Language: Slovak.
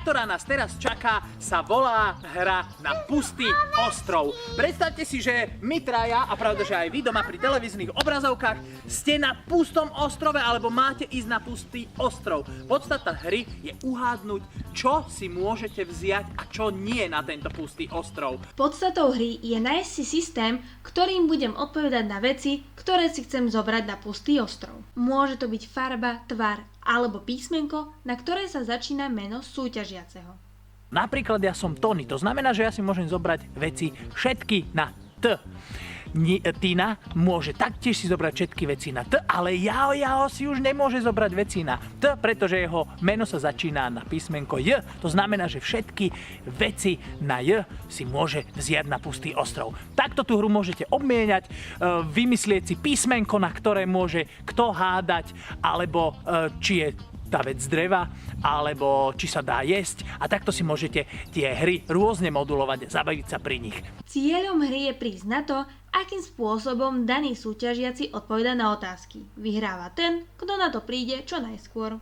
ktorá nás teraz čaká, sa volá hra na pustý ostrov. Predstavte si, že my traja, a pravda, že aj vy doma pri televíznych obrazovkách, ste na pustom ostrove, alebo máte ísť na pustý ostrov. Podstata hry je uhádnuť, čo si môžete vziať a čo nie na tento pustý ostrov. Podstatou hry je nájsť si systém, ktorým budem odpovedať na veci, ktoré si chcem zobrať na pustý ostrov. Môže to byť farba, tvar alebo písmenko, na ktoré sa začína meno súťažiaceho. Napríklad ja som Tony, to znamená, že ja si môžem zobrať veci všetky na T. Tina môže taktiež si zobrať všetky veci na T, ale Jao si už nemôže zobrať veci na T, pretože jeho meno sa začína na písmenko J. To znamená, že všetky veci na J si môže vziať na pustý ostrov. Takto tú hru môžete obmieniať, vymyslieť si písmenko, na ktoré môže kto hádať, alebo či je tá vec z dreva, alebo či sa dá jesť, a takto si môžete tie hry rôzne modulovať, zabaviť sa pri nich. Cieľom hry je prísť na to, akým spôsobom daný súťažiaci odpoveda na otázky. Vyhráva ten, kto na to príde čo najskôr.